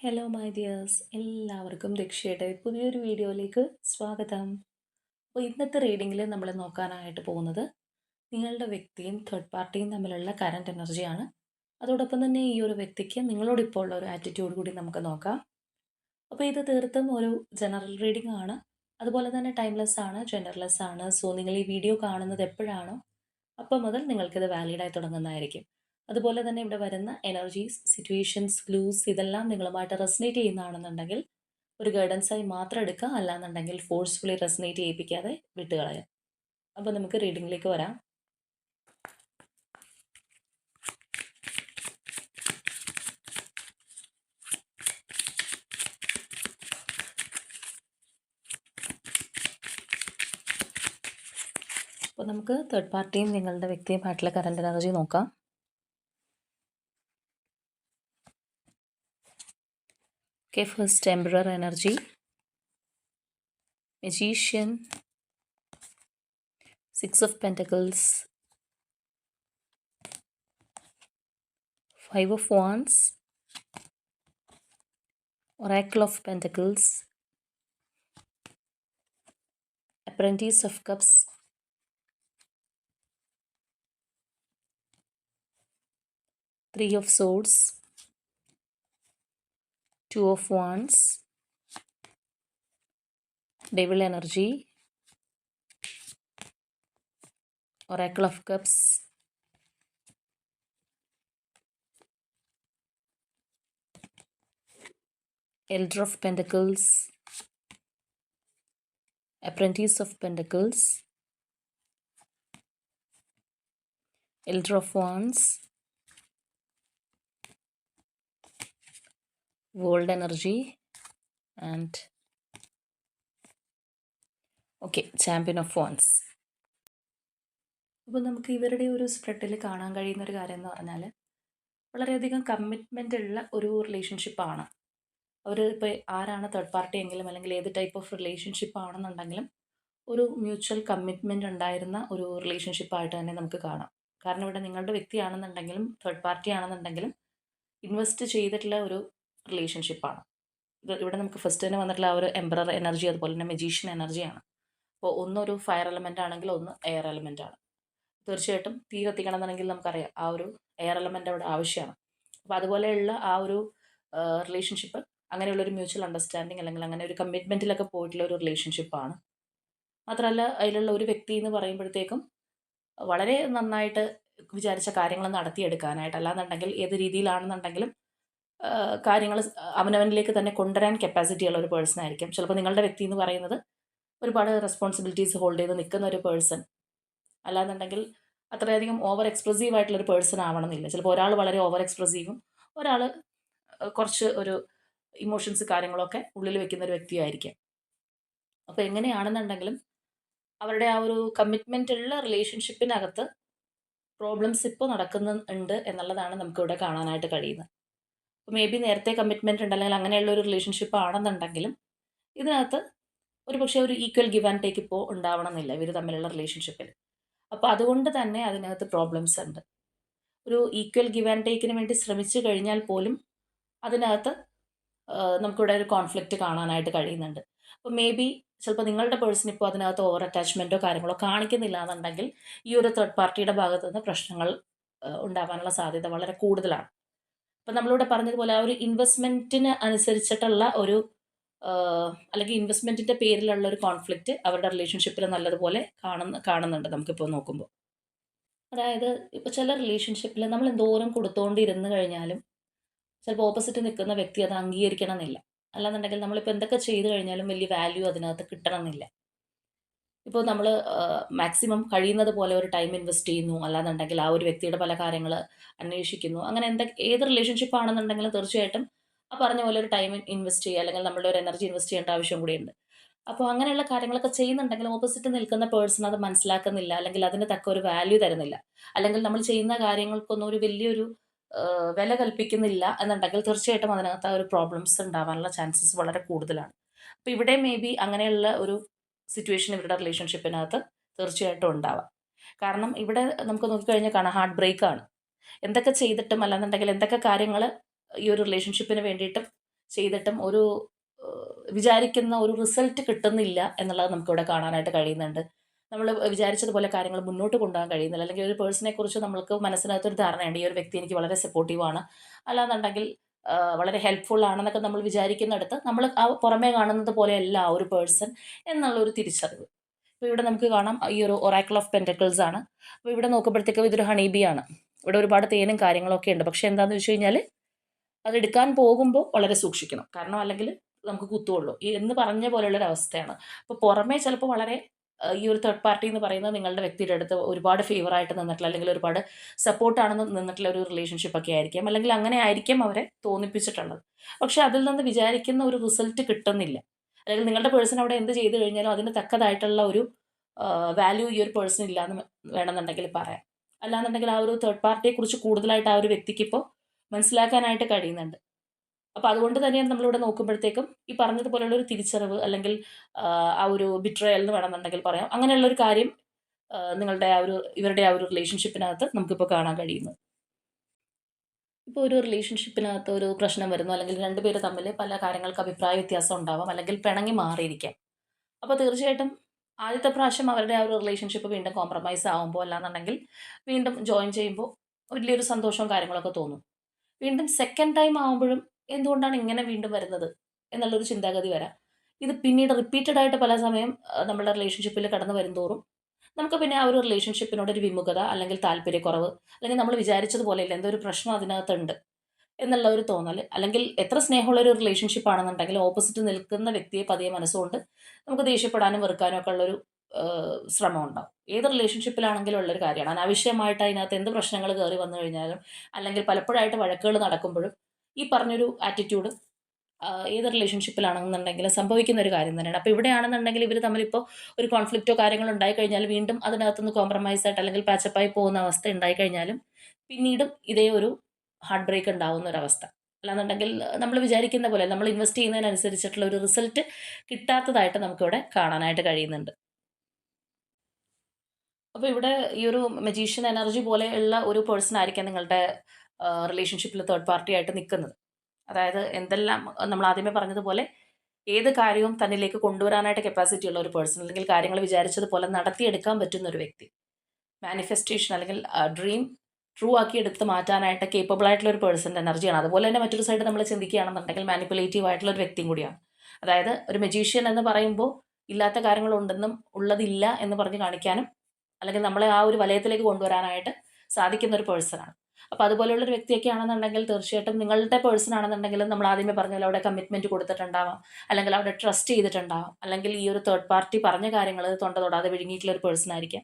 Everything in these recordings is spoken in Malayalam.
ഹലോ മൈ ഡിയേഴ്സ്, എല്ലാവർക്കും ദക്ഷയുടെ പുതിയൊരു വീഡിയോയിലേക്ക് സ്വാഗതം. അപ്പോൾ ഇന്നത്തെ റീഡിങ്ങിൽ നമ്മൾ നോക്കാനായിട്ട് പോകുന്നത് നിങ്ങളുടെ വ്യക്തിയും തേർഡ് പാർട്ടിയും തമ്മിലുള്ള കറണ്ട് എനർജിയാണ്. അതോടൊപ്പം തന്നെ ഈ ഒരു വ്യക്തിക്ക് നിങ്ങളോടിപ്പോൾ ഉള്ള ഒരു ആറ്റിറ്റ്യൂഡ് കൂടി നമുക്ക് നോക്കാം. അപ്പോൾ ഇത് തീർത്തും ഒരു ജനറൽ റീഡിംഗ് ആണ്. അതുപോലെ തന്നെ ടൈംലെസ് ആണ്, ജെൻഡർലെസ് ആണ്. സോ നിങ്ങൾ ഈ വീഡിയോ കാണുന്നത് എപ്പോഴാണോ അപ്പം മുതൽ നിങ്ങൾക്കിത് വാലിഡായി തുടങ്ങുന്നതായിരിക്കും. അതുപോലെ തന്നെ ഇവിടെ വരുന്ന എനർജീസ്, സിറ്റുവേഷൻസ്, ക്ലൂസ് ഇതെല്ലാം നിങ്ങളുമായിട്ട് റെസനേറ്റ് ചെയ്യുന്നതാണെന്നുണ്ടെങ്കിൽ ഒരു ഗൈഡൻസായി മാത്രം എടുക്കുക, അല്ലാന്നുണ്ടെങ്കിൽ ഫോഴ്സ്ഫുള്ളി റെസനേറ്റ് ചെയ്യിപ്പിക്കാതെ വിട്ടുകളയാം. അപ്പോൾ നമുക്ക് റീഡിങ്ങിലേക്ക് വരാം. അപ്പോൾ നമുക്ക് തേർഡ് പാർട്ടിയും നിങ്ങളുടെ വ്യക്തിയുമായിട്ടുള്ള കറണ്ട് എനർജി നോക്കാം. Okay, first emperor energy, Magician, 6 of Pentacles, 5 of Wands, Oracle of Pentacles, Apprentice of Cups, Three of Swords, 2 of Wands, Devil energy, Oracle of Cups, Elder of Pentacles, Apprentice of Pentacles, Elder of Wands, World energy, and okay, champion of wands. അപ്പോൾ നമുക്ക് ഇവരുടെ ഒരു സ്പ്രെഡിൽ കാണാൻ കഴിയുന്ന ഒരു കാര്യം എന്ന് പറഞ്ഞാൽ വളരെയധികം കമ്മിറ്റ്മെൻ്റ് ഉള്ള ഒരു റിലേഷൻഷിപ്പാണ്. അവർ ഇപ്പോൾ ആരാണ് തേർഡ് പാർട്ടി എങ്കിലും അല്ലെങ്കിൽ ഏത് ടൈപ്പ് ഓഫ് റിലേഷൻഷിപ്പ് ആണെന്നുണ്ടെങ്കിലും ഒരു മ്യൂച്വൽ കമ്മിറ്റ്മെൻ്റ് ഉണ്ടായിരുന്ന ഒരു റിലേഷൻഷിപ്പായിട്ട് തന്നെ നമുക്ക് കാണാം. കാരണം ഇവിടെ നിങ്ങളുടെ വ്യക്തിയാണെന്നുണ്ടെങ്കിലും തേർഡ് പാർട്ടി ആണെന്നുണ്ടെങ്കിലും ഇൻവെസ്റ്റ് ചെയ്തിട്ടുള്ള ഒരു റിലേഷൻഷിപ്പാണ്. ഇവിടെ നമുക്ക് ഫസ്റ്റ് തന്നെ വന്നിട്ടുള്ള ആ ഒരു എംപറർ എനർജി, അതുപോലെ തന്നെ മജീഷ്യൻ എനർജിയാണ്. അപ്പോൾ ഒന്നൊരു ഫയർ എലമെൻ്റ് ആണെങ്കിൽ ഒന്ന് എയർ എലമെൻ്റ് ആണ്. തീർച്ചയായിട്ടും തീ കത്തിക്കണം എന്നുണ്ടെങ്കിൽ നമുക്കറിയാം ആ ഒരു എയർ എലമെൻ്റ് അവിടെ ആവശ്യമാണ്. അപ്പോൾ അതുപോലെയുള്ള ആ ഒരു റിലേഷൻഷിപ്പ് അങ്ങനെയുള്ളൊരു മ്യൂച്വൽ അണ്ടർസ്റ്റാൻഡിങ് അല്ലെങ്കിൽ അങ്ങനെ ഒരു കമ്മിറ്റ്മെൻറ്റിലൊക്കെ പോയിട്ടുള്ള ഒരു റിലേഷൻഷിപ്പാണ്. മാത്രമല്ല അതിലുള്ള ഒരു വ്യക്തി എന്ന് പറയുമ്പോഴത്തേക്കും വളരെ നന്നായിട്ട് വിചാരിച്ച കാര്യങ്ങൾ നടത്തിയെടുക്കാനായിട്ട്, അല്ലാന്നുണ്ടെങ്കിൽ ഏത് രീതിയിലാണെന്നുണ്ടെങ്കിലും കാര്യങ്ങൾ അവനവനിലേക്ക് തന്നെ കൊണ്ടുവരാൻ കപ്പാസിറ്റി ഉള്ള ഒരു പേഴ്സൺ ആയിരിക്കും. ചിലപ്പോൾ നിങ്ങളുടെ വ്യക്തി എന്ന് പറയുന്നത് ഒരുപാട് റെസ്പോൺസിബിലിറ്റീസ് ഹോൾഡ് ചെയ്ത് നിൽക്കുന്ന ഒരു പേഴ്സൺ, അല്ലാന്നുണ്ടെങ്കിൽ അത്രയധികം ഓവർ എക്സ്പ്രസീവ് ആയിട്ടുള്ളൊരു പേഴ്സൺ ആവണമെന്നില്ല. ചിലപ്പോൾ ഒരാൾ വളരെ ഓവർ എക്സ്പ്രസീവും ഒരാൾ കുറച്ച് ഒരു ഇമോഷൻസ് കാര്യങ്ങളൊക്കെ ഉള്ളിൽ വെക്കുന്ന ഒരു വ്യക്തിയായിരിക്കാം. അപ്പോൾ എങ്ങനെയാണെന്നുണ്ടെങ്കിലും അവരുടെ ആ ഒരു കമ്മിറ്റ്മെൻ്റ് ഉള്ള റിലേഷൻഷിപ്പിനകത്ത് പ്രോബ്ലംസ് ഇപ്പോൾ നടക്കുന്നുണ്ട് എന്നുള്ളതാണ് നമുക്കിവിടെ കാണാനായിട്ട് കഴിയുന്നത്. അപ്പോൾ മേ ബി നേരത്തെ കമ്മിറ്റ്മെൻ്റ് ഉണ്ടല്ലെങ്കിൽ അങ്ങനെയുള്ള ഒരു റിലേഷൻഷിപ്പ് ആണെന്നുണ്ടെങ്കിലും ഇതിനകത്ത് ഒരു പക്ഷേ ഒരു ഈക്വൽ ഗിവ് ആൻഡ് ടേക്ക് ഇപ്പോൾ ഉണ്ടാവണമെന്നില്ല ഇവർ തമ്മിലുള്ള റിലേഷൻഷിപ്പിൽ. അപ്പോൾ അതുകൊണ്ട് തന്നെ അതിനകത്ത് പ്രോബ്ലംസ് ഉണ്ട്. ഒരു ഈക്വൽ ഗിവ് ആൻഡ് ടേക്കിന് വേണ്ടി ശ്രമിച്ചു കഴിഞ്ഞാൽ പോലും അതിനകത്ത് നമുക്കിവിടെ ഒരു കോൺഫ്ലിക്റ്റ് കാണാനായിട്ട് കഴിയുന്നുണ്ട്. അപ്പോൾ മേ ബി ചിലപ്പോൾ നിങ്ങളുടെ പേഴ്സൺ ഇപ്പോൾ അതിനകത്ത് ഓവർ അറ്റാച്ച്മെൻറ്റോ കാര്യങ്ങളോ കാണിക്കുന്നില്ല എന്നുണ്ടെങ്കിൽ ഈ ഒരു തേർഡ് പാർട്ടിയുടെ ഭാഗത്തു നിന്ന് പ്രശ്നങ്ങൾ ഉണ്ടാവാനുള്ള സാധ്യത വളരെ കൂടുതലാണ്. അപ്പോൾ നമ്മളിവിടെ പറഞ്ഞതുപോലെ ആ ഒരു ഇൻവെസ്റ്റ്മെൻറ്റിന് അനുസരിച്ചിട്ടുള്ള ഒരു അല്ലെങ്കിൽ ഇൻവെസ്റ്റ്മെൻറ്റിൻ്റെ പേരിലുള്ള ഒരു കോൺഫ്ലിക്റ്റ് അവരുടെ റിലേഷൻഷിപ്പിൽ നല്ലതുപോലെ കാണുന്നുണ്ട് നമുക്കിപ്പോൾ നോക്കുമ്പോൾ. അതായത് ഇപ്പോൾ ചില റിലേഷൻഷിപ്പിൽ നമ്മൾ എന്തോരം കൊടുത്തുകൊണ്ടിരുന്ന് കഴിഞ്ഞാലും ചിലപ്പോൾ ഓപ്പോസിറ്റ് നിൽക്കുന്ന വ്യക്തി അത് അംഗീകരിക്കണം എന്നില്ല. അല്ലാന്നുണ്ടെങ്കിൽ നമ്മളിപ്പോൾ എന്തൊക്കെ ചെയ്ത് കഴിഞ്ഞാലും വലിയ വാല്യൂ അതിനകത്ത് കിട്ടണം എന്നില്ല. ഇപ്പോൾ നമ്മൾ മാക്സിമം കഴിയുന്നത് പോലെ ഒരു ടൈം ഇൻവെസ്റ്റ് ചെയ്യുന്നു, അല്ലാന്നുണ്ടെങ്കിൽ ആ ഒരു വ്യക്തിയുടെ പല കാര്യങ്ങൾ അന്വേഷിക്കുന്നു. അങ്ങനെ ഏത് റിലേഷൻഷിപ്പ് ആണെന്നുണ്ടെങ്കിലും തീർച്ചയായിട്ടും ആ പറഞ്ഞ പോലെ ഒരു ടൈം ഇൻവെസ്റ്റ് ചെയ്യുക അല്ലെങ്കിൽ നമ്മളുടെ ഒരു എനർജി ഇൻവെസ്റ്റ് ചെയ്യേണ്ട ആവശ്യം കൂടിയുണ്ട്. അപ്പോൾ അങ്ങനെയുള്ള കാര്യങ്ങളൊക്കെ ചെയ്യുന്നുണ്ടെങ്കിലും ഓപ്പോസിറ്റ് നിൽക്കുന്ന പേഴ്സൺ അത് മനസ്സിലാക്കുന്നില്ല, അല്ലെങ്കിൽ അതിന് തക്ക ഒരു വാല്യൂ തരുന്നില്ല, അല്ലെങ്കിൽ നമ്മൾ ചെയ്യുന്ന കാര്യങ്ങൾക്കൊന്നും ഒരു വലിയൊരു വില കൽപ്പിക്കുന്നില്ല എന്നുണ്ടെങ്കിൽ തീർച്ചയായിട്ടും അതിനകത്ത് ആ ഒരു പ്രോബ്ലംസ് ഉണ്ടാവാനുള്ള ചാൻസസ് വളരെ കൂടുതലാണ്. അപ്പോൾ ഇവിടെ മേ ബി അങ്ങനെയുള്ള ഒരു സിറ്റുവേഷൻ ഇവരുടെ റിലേഷൻഷിപ്പിനകത്ത് തീർച്ചയായിട്ടും ഉണ്ടാവാം. കാരണം ഇവിടെ നമുക്ക് നോക്കിക്കഴിഞ്ഞാൽ കാണാം ഹാർട്ട് ബ്രേക്കാണ്. എന്തൊക്കെ ചെയ്തിട്ടും അല്ലാന്നുണ്ടെങ്കിൽ എന്തൊക്കെ കാര്യങ്ങൾ ഈ ഒരു റിലേഷൻഷിപ്പിന് വേണ്ടിയിട്ടും ചെയ്തിട്ടും ഒരു വിചാരിക്കുന്ന ഒരു റിസൾട്ട് കിട്ടുന്നില്ല എന്നുള്ളത് നമുക്കിവിടെ കാണാനായിട്ട് കഴിയുന്നുണ്ട്. നമ്മൾ വിചാരിച്ചതുപോലെ കാര്യങ്ങൾ മുന്നോട്ട് കൊണ്ടുപോകാൻ കഴിയുന്നില്ല. അല്ലെങ്കിൽ ഒരു പേഴ്സണെ കുറിച്ച് നമ്മൾക്ക് മനസ്സിനകത്തൊരു ധാരണയുണ്ട്. ഈ ഒരു വ്യക്തി എനിക്ക് വളരെ സപ്പോർട്ടീവാണ്. അല്ലാന്നുണ്ടെങ്കിൽ വളരെ ഹെൽപ്ഫുൾ ആണെന്നൊക്കെ നമ്മൾ വിചാരിക്കുന്നിടത്ത് നമ്മൾ ആ പുറമേ കാണുന്നത് പോലെയല്ല ആ ഒരു പേഴ്സൺ എന്നുള്ളൊരു തിരിച്ചറിവ്. ഇപ്പോൾ ഇവിടെ നമുക്ക് കാണാം ഈ ഒരു ഒറാക്കിൾ ഓഫ് പെന്റക്കിൾസ് ആണ്. അപ്പോൾ ഇവിടെ നോക്കുമ്പോഴത്തേക്കും ഇതൊരു ഹണി ബീ ആണ്. ഇവിടെ ഒരുപാട് തേനും കാര്യങ്ങളൊക്കെ ഉണ്ട്. പക്ഷേ എന്താണെന്ന് വെച്ച് കഴിഞ്ഞാൽ അതെടുക്കാൻ പോകുമ്പോൾ വളരെ സൂക്ഷിക്കണം. കാരണം അല്ലെങ്കിൽ നമുക്ക് കുത്തുള്ളൂ. എന്ന് പറഞ്ഞ പോലെയുള്ളൊരവസ്ഥയാണ്. അപ്പോൾ പുറമേ ചിലപ്പോൾ വളരെ ഈ ഒരു തേർഡ് പാർട്ടി എന്ന് പറയുന്നത് നിങ്ങളുടെ വ്യക്തിയുടെ അടുത്ത് ഒരുപാട് ഫേവറായിട്ട് നിന്നിട്ടുള്ള അല്ലെങ്കിൽ ഒരുപാട് സപ്പോർട്ടാണെന്ന് നിന്നിട്ടുള്ള ഒരു റിലേഷൻഷിപ്പ് ഒക്കെ ആയിരിക്കാം. അല്ലെങ്കിൽ അങ്ങനെ ആയിരിക്കും അവരെ തോന്നിപ്പിച്ചിട്ടുള്ളത്. പക്ഷേ അതിൽ നിന്ന് വിചാരിക്കുന്ന ഒരു റിസൾട്ട് കിട്ടുന്നില്ല. അല്ലെങ്കിൽ നിങ്ങളുടെ പേഴ്സൺ അവിടെ എന്ത് ചെയ്തു കഴിഞ്ഞാലും അതിന് തക്കതായിട്ടുള്ള ഒരു വാല്യൂ ഈ ഒരു പേഴ്സൺ ഇല്ലാന്ന് വേണമെന്നുണ്ടെങ്കിൽ പറയാം. അല്ലാന്നുണ്ടെങ്കിൽ ആ ഒരു തേർഡ് പാർട്ടിയെക്കുറിച്ച് കൂടുതലായിട്ട് ആ ഒരു വ്യക്തിക്കിപ്പോൾ മനസ്സിലാക്കാനായിട്ട് കഴിയുന്നുണ്ട്. അപ്പോൾ അതുകൊണ്ട് തന്നെയാണ് നമ്മളിവിടെ നോക്കുമ്പോഴത്തേക്കും ഈ പറഞ്ഞതുപോലെയുള്ള ഒരു തിരിച്ചറിവ് അല്ലെങ്കിൽ ആ ഒരു ബിട്രയൽ എന്ന് വേണമെന്നുണ്ടെങ്കിൽ പറയാം. അങ്ങനെയുള്ളൊരു കാര്യം നിങ്ങളുടെ ആ ഒരു ഇവരുടെ ആ ഒരു റിലേഷൻഷിപ്പിനകത്ത് നമുക്കിപ്പോൾ കാണാൻ കഴിയുന്നത്. ഇപ്പോൾ ഒരു റിലേഷൻഷിപ്പിനകത്ത് ഒരു പ്രശ്നം വരുന്നു അല്ലെങ്കിൽ 2 പേര് തമ്മിൽ പല കാര്യങ്ങൾക്ക് അഭിപ്രായ വ്യത്യാസം ഉണ്ടാവാം അല്ലെങ്കിൽ പിണങ്ങി മാറിയിരിക്കാം. അപ്പോൾ തീർച്ചയായിട്ടും ആദ്യത്തെ പ്രാവശ്യം അവരുടെ ആ ഒരു റിലേഷൻഷിപ്പ് വീണ്ടും കോംപ്രമൈസ് ആവുമ്പോൾ അല്ലാന്നുണ്ടെങ്കിൽ വീണ്ടും ജോയിൻ ചെയ്യുമ്പോൾ വലിയൊരു സന്തോഷവും കാര്യങ്ങളൊക്കെ തോന്നും. വീണ്ടും സെക്കൻഡ് ടൈം ആവുമ്പോഴും എന്തുകൊണ്ടാണ് ഇങ്ങനെ വീണ്ടും വരുന്നത് എന്നുള്ളൊരു ചിന്താഗതി വരാം. ഇത് പിന്നീട് റിപ്പീറ്റഡ് ആയിട്ട് പല സമയം നമ്മുടെ റിലേഷൻഷിപ്പിൽ കടന്നു വരുംതോറും നമുക്ക് പിന്നെ ആ ഒരു റിലേഷൻഷിപ്പിനോട് ഒരു വിമുഖത അല്ലെങ്കിൽ താല്പര്യക്കുറവ് അല്ലെങ്കിൽ നമ്മൾ വിചാരിച്ചതുപോലെയല്ല എന്തോ ഒരു പ്രശ്നം അതിനകത്തുണ്ട് എന്നുള്ള ഒരു തോന്നൽ അല്ലെങ്കിൽ എത്ര സ്നേഹമുള്ള ഒരു റിലേഷൻഷിപ്പ് ആണെന്നുണ്ടെങ്കിലും ഓപ്പോസിറ്റ് നിൽക്കുന്ന വ്യക്തിയെ പതിയെ മനസ്സുകൊണ്ട് നമുക്ക് ദേഷ്യപ്പെടാനും വെറുക്കാനും ഒക്കെ ഉള്ളൊരു ശ്രമം ഉണ്ടാവും. ഏത് റിലേഷൻഷിപ്പിലാണെങ്കിലും ഉള്ളൊരു കാര്യമാണ്. അനാവശ്യമായിട്ട് അതിനകത്ത് എന്ത് പ്രശ്നങ്ങൾ കയറി വന്നു കഴിഞ്ഞാലും അല്ലെങ്കിൽ പലപ്പോഴായിട്ട് വഴക്കുകൾ നടക്കുമ്പോഴും ഈ പറഞ്ഞൊരു ആറ്റിറ്റ്യൂഡ് ഏത് റിലേഷൻഷിപ്പിലാണെന്നുണ്ടെങ്കിലും സംഭവിക്കുന്ന ഒരു കാര്യം തന്നെയാണ്. അപ്പോൾ ഇവിടെയാണെന്നുണ്ടെങ്കിൽ ഇവർ തമ്മിലിപ്പോൾ ഒരു കോൺഫ്ലിക്റ്റോ കാര്യങ്ങളോ ഉണ്ടായിക്കഴിഞ്ഞാൽ വീണ്ടും അതിനകത്തുനിന്ന് കോംപ്രമൈസ് ആയിട്ട് അല്ലെങ്കിൽ പാച്ചപ്പായി പോകുന്ന അവസ്ഥ ഉണ്ടായിക്കഴിഞ്ഞാലും പിന്നീടും ഇതേ ഒരു ഹാർട്ട് ബ്രേക്ക് ഉണ്ടാവുന്ന ഒരവസ്ഥ. അല്ലാന്നുണ്ടെങ്കിൽ നമ്മൾ വിചാരിക്കുന്ന പോലെ നമ്മൾ ഇൻവെസ്റ്റ് ചെയ്യുന്നതിനനുസരിച്ചിട്ടുള്ള ഒരു റിസൾട്ട് കിട്ടാത്തതായിട്ട് നമുക്കിവിടെ കാണാനായിട്ട് കഴിയുന്നുണ്ട്. അപ്പോൾ ഇവിടെ ഈ ഒരു മജീഷ്യൻ എനർജി പോലെയുള്ള ഒരു പേഴ്സൺ ആയിരിക്കാം നിങ്ങളുടെ റിലേഷൻഷിപ്പിൽ തേർഡ് പാർട്ടി ആയിട്ട് നിൽക്കുന്നത്. അതായത് എന്തെല്ലാം നമ്മൾ ആദ്യമേ പറഞ്ഞതുപോലെ ഏത് കാര്യവും തന്നിലേക്ക് കൊണ്ടുവരാനായിട്ട് കപ്പാസിറ്റി ഉള്ള ഒരു പേഴ്സൺ അല്ലെങ്കിൽ കാര്യങ്ങൾ വിചാരിച്ചതുപോലെ നടത്തിയെടുക്കാൻ പറ്റുന്ന ഒരു വ്യക്തി. മാനിഫെസ്റ്റേഷൻ അല്ലെങ്കിൽ ഡ്രീം ട്രൂ ആക്കി എടുത്ത് മാറ്റാനായിട്ട് കേപ്പബിൾ ആയിട്ടുള്ള ഒരു പേഴ്സൻ്റെ എനർജിയാണ്. അതുപോലെ തന്നെ മറ്റൊരു സൈഡ് നമ്മൾ ചിന്തിക്കുകയാണെന്നുണ്ടെങ്കിൽ മാനിപ്പുലേറ്റീവ് ആയിട്ടുള്ള ഒരു വ്യക്തിയും കൂടിയാണ്. അതായത് ഒരു മജീഷ്യൻ എന്ന് പറയുമ്പോൾ ഇല്ലാത്ത കാര്യങ്ങളുണ്ടെന്നും ഉള്ളതില്ല എന്ന് പറഞ്ഞ് കാണിക്കാനും അല്ലെങ്കിൽ നമ്മളെ ആ ഒരു വലയത്തിലേക്ക് കൊണ്ടുവരാനായിട്ട് സാധിക്കുന്ന ഒരു പേഴ്സണാണ്. അപ്പോൾ അതുപോലെയുള്ള ഒരു വ്യക്തിയൊക്കെ ആണെന്നുണ്ടെങ്കിൽ തീർച്ചയായിട്ടും നിങ്ങളുടെ പേഴ്സൺ ആണെന്നുണ്ടെങ്കിലും നമ്മൾ ആദ്യമേ പറഞ്ഞ പോലെ അവിടെ കമ്മിറ്റ്മെന്റ് കൊടുത്തിട്ടുണ്ടാവാം, അല്ലെങ്കിൽ അവിടെ ട്രസ്റ്റ് ചെയ്തിട്ടുണ്ടാവാം, അല്ലെങ്കിൽ ഈ ഒരു തേർഡ് പാർട്ടി പറഞ്ഞ കാര്യങ്ങൾ തൊണ്ട തൊടാതെ വിഴുങ്ങിയിട്ടുള്ള ഒരു പേഴ്സൺ ആയിരിക്കാം.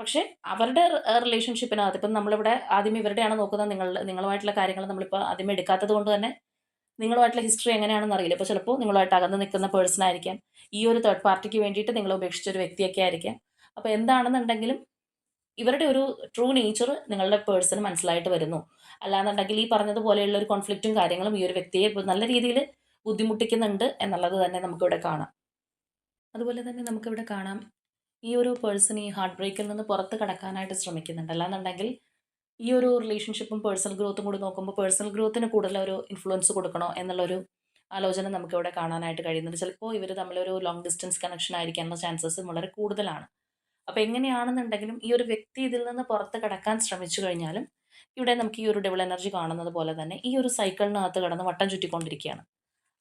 പക്ഷേ അവരുടെ റിലേഷൻഷിപ്പിനകത്ത് ഇപ്പം നമ്മളിവിടെ ആദ്യമേ ഇവരുടെയാണ് നോക്കുന്നത്, നിങ്ങളുമായിട്ടുള്ള കാര്യങ്ങൾ നമ്മളിപ്പോൾ ആദ്യമേ എടുക്കാത്തത് കൊണ്ട് തന്നെ നിങ്ങളുമായിട്ടുള്ള ഹിസ്റ്ററി എങ്ങനെയാണെന്ന് അറിയില്ല. ഇപ്പോൾ ചിലപ്പോൾ നിങ്ങളുമായിട്ട് അകന്ന് നിൽക്കുന്ന പേഴ്സൺ ആയിരിക്കാം, ഈ ഒരു തേർഡ് പാർട്ടിക്ക് വേണ്ടിയിട്ട് നിങ്ങൾ ഉപേക്ഷിച്ച ഒരു വ്യക്തിയൊക്കെ ആയിരിക്കാം. അപ്പോൾ എന്താണെന്നുണ്ടെങ്കിലും ഇവരുടെ ഒരു ട്രൂ നേച്ചർ നിങ്ങളുടെ പേഴ്സണ് മനസ്സിലായിട്ട് വരുന്നു. അല്ലാന്നുണ്ടെങ്കിൽ ഈ പറഞ്ഞതുപോലെയുള്ള ഒരു കോൺഫ്ലിക്റ്റും കാര്യങ്ങളും ഈ ഒരു വ്യക്തിയെ ഇപ്പോൾ നല്ല രീതിയിൽ ബുദ്ധിമുട്ടിക്കുന്നുണ്ട് എന്നുള്ളത് തന്നെ നമുക്കിവിടെ കാണാം. അതുപോലെ തന്നെ നമുക്കിവിടെ കാണാം ഈ ഒരു പേഴ്സൺ ഈ ഹാർട്ട് ബ്രേക്കിൽ നിന്ന് പുറത്ത് കടക്കാനായിട്ട് ശ്രമിക്കുന്നുണ്ട്. അല്ലാന്നുണ്ടെങ്കിൽ ഈ ഒരു റിലേഷൻഷിപ്പും പേഴ്സണൽ ഗ്രോത്തും കൂടി നോക്കുമ്പോൾ പേഴ്സണൽ ഗ്രോത്തിന് കൂടുതൽ ഒരു ഇൻഫ്ലുവൻസ് കൊടുക്കണോ എന്നുള്ളൊരു ആലോചന നമുക്കിവിടെ കാണാനായിട്ട് കഴിയുന്നുണ്ട്. ചിലപ്പോൾ ഇവർ തമ്മിലൊരു ലോങ് ഡിസ്റ്റൻസ് കണക്ഷൻ ആയിരിക്കാനുള്ള ചാൻസസും വളരെ കൂടുതലാണ്. അപ്പോൾ എങ്ങനെയാണെന്നുണ്ടെങ്കിലും ഈ ഒരു വ്യക്തി ഇതിൽ നിന്ന് പുറത്ത് കടക്കാൻ ശ്രമിച്ചു കഴിഞ്ഞാലും ഇവിടെ നമുക്ക് ഈ ഒരു ഡബിൾ എനർജി കാണുന്നത് പോലെ തന്നെ ഈ ഒരു സൈക്കിളിനകത്ത് കിടന്ന് വട്ടം ചുറ്റിക്കൊണ്ടിരിക്കുകയാണ്.